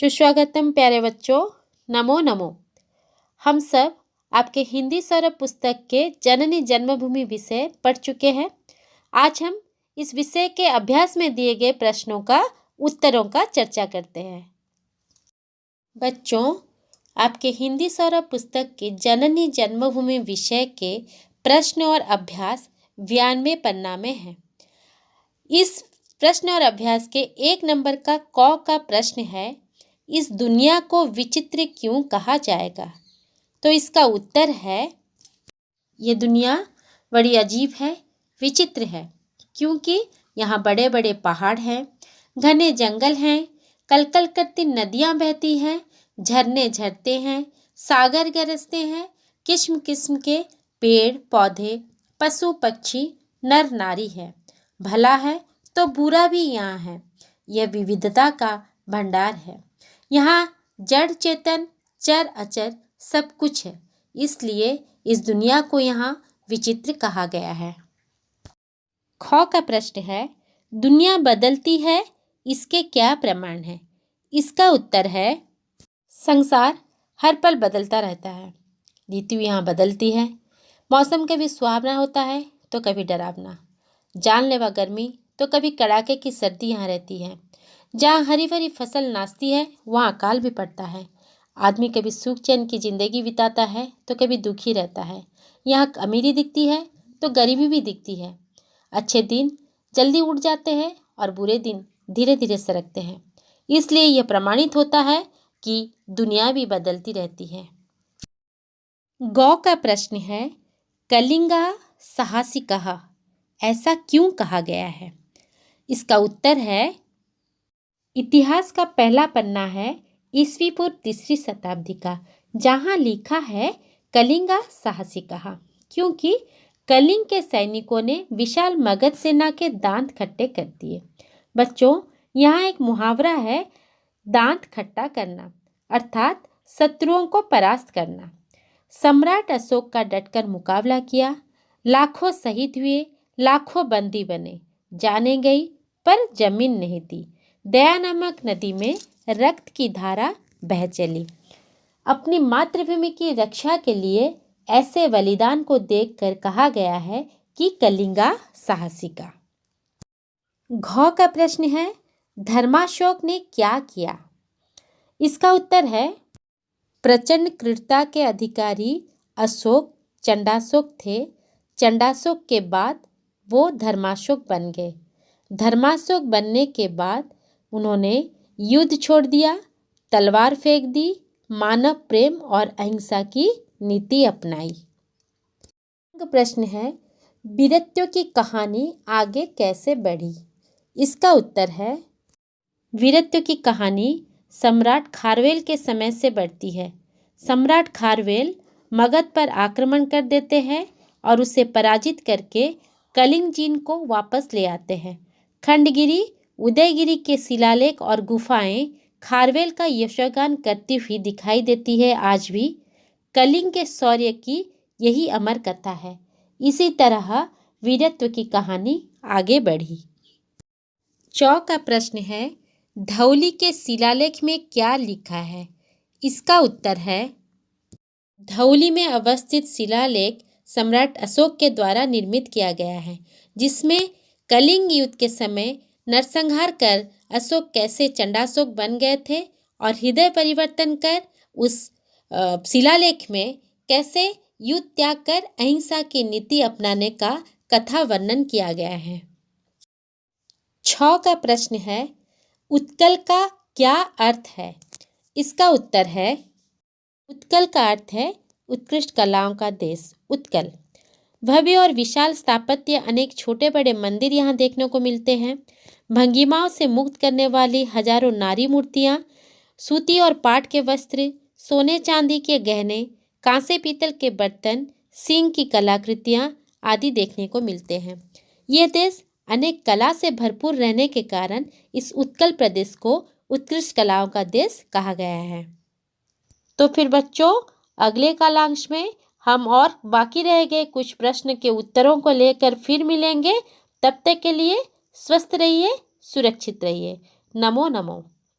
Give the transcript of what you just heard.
सुस्वागतम प्यारे बच्चों, नमो नमो। हम सब आपके हिंदी सौरभ पुस्तक के जननी जन्मभूमि विषय पढ़ चुके हैं। आज हम इस विषय के अभ्यास में दिए गए प्रश्नों का उत्तरों का चर्चा करते हैं। बच्चों, आपके हिंदी सौरभ पुस्तक के जननी जन्मभूमि विषय के प्रश्न और अभ्यास 92 पन्ना में है। इस प्रश्न और अभ्यास के 1 नंबर का क का प्रश्न है, इस दुनिया को विचित्र क्यों कहा जाएगा? तो इसका उत्तर है, ये दुनिया बड़ी अजीब है, विचित्र है, क्योंकि यहाँ बड़े बड़े पहाड़ हैं, घने जंगल हैं, कलकल करती नदियाँ बहती हैं, झरने झरते हैं, सागर गरजते हैं, किस्म किस्म के पेड़ पौधे, पशु पक्षी, नर नारी है। भला है तो बुरा भी यहाँ है। यह विविधता का भंडार है। यहाँ जड़ चेतन चर अचर सब कुछ है, इसलिए इस दुनिया को यहाँ विचित्र कहा गया है। ख का प्रश्न है, दुनिया बदलती है, इसके क्या प्रमाण है? इसका उत्तर है, संसार हर पल बदलता रहता है। ऋतु यहाँ बदलती है, मौसम कभी सुहावना होता है तो कभी डरावना, जानलेवा गर्मी तो कभी कड़ाके की सर्दी यहाँ रहती है। जहाँ हरी भरी फसल नाचती है वहाँ अकाल भी पड़ता है। आदमी कभी सुख चैन की जिंदगी बिताता है तो कभी दुखी रहता है। यहाँ अमीरी दिखती है तो गरीबी भी दिखती है। अच्छे दिन जल्दी उठ जाते हैं और बुरे दिन धीरे धीरे सरकते हैं। इसलिए यह प्रमाणित होता है कि दुनिया भी बदलती रहती है। गौ का प्रश्न है, कलिंगा साहसिकः ऐसा क्यों कहा गया है? इसका उत्तर है, इतिहास का पहला पन्ना है ईस्वी पूर्व 3री शताब्दी का, जहाँ लिखा है कलिंगा साहसिकः, क्योंकि कलिंग के सैनिकों ने विशाल मगध सेना के दांत खट्टे कर दिए। बच्चों, यहाँ एक मुहावरा है, दांत खट्टा करना, अर्थात शत्रुओं को परास्त करना। सम्राट अशोक का डटकर मुकाबला किया, लाखों शहीद हुए, लाखों बंदी बने, जाने गई पर जमीन नहीं दी। दया नामक नदी में रक्त की धारा बह चली। अपनी मातृभूमि की रक्षा के लिए ऐसे बलिदान को देखकर कहा गया है कि कलिंगा साहसिका। घ का प्रश्न है, धर्माशोक ने क्या किया? इसका उत्तर है, प्रचंड क्रूरता के अधिकारी अशोक चंडाशोक थे। चंडाशोक के बाद वो धर्माशोक बन गए। धर्माशोक बनने के बाद उन्होंने युद्ध छोड़ दिया, तलवार फेंक दी, मानव प्रेम और अहिंसा की नीति अपनाई। प्रश्न है, वीरत्व की कहानी आगे कैसे बढ़ी? इसका उत्तर है, वीरत्व की कहानी सम्राट खारवेल के समय से बढ़ती है। सम्राट खारवेल मगध पर आक्रमण कर देते हैं और उसे पराजित करके कलिंग जीन को वापस ले आते हैं। खंडगिरी, उदयगिरी के शिलालेख और गुफाएं खारवेल का यशोगान करती हुई दिखाई देती है। आज भी कलिंग के शौर्य की यही अमर कथा है। इसी तरह वीरत्व की कहानी आगे बढ़ी। चौ का प्रश्न है, धौली के शिलालेख में क्या लिखा है? इसका उत्तर है, धौली में अवस्थित शिलालेख सम्राट अशोक के द्वारा निर्मित किया गया है, जिसमें कलिंग युद्ध के समय नरसंहार कर अशोक कैसे चंडाशोक बन गए थे और हृदय परिवर्तन कर उस शिलालेख में कैसे युद्ध त्याग कर अहिंसा की नीति अपनाने का कथा वर्णन किया गया है। 6 का प्रश्न है, उत्कल का क्या अर्थ है? इसका उत्तर है, उत्कल का अर्थ है उत्कृष्ट कलाओं का देश, उत्कल। भव्य और विशाल स्थापत्य, अनेक छोटे बड़े मंदिर यहाँ देखने को मिलते हैं। भंगिमाओं से मुक्त करने वाली हजारों नारी मूर्तियाँ, सूती और पाट के वस्त्र, सोने चांदी के गहने, कांसे पीतल के बर्तन, सिंह की कलाकृतियाँ आदि देखने को मिलते हैं। यह देश अनेक कला से भरपूर रहने के कारण इस उत्कल प्रदेश को उत्कृष्ट कलाओं का देश कहा गया है। तो फिर बच्चों, अगले कालांश में हम और बाकी रह गए कुछ प्रश्न के उत्तरों को लेकर फिर मिलेंगे। तब तक के लिए स्वस्थ रहिए, सुरक्षित रहिए। नमो नमो।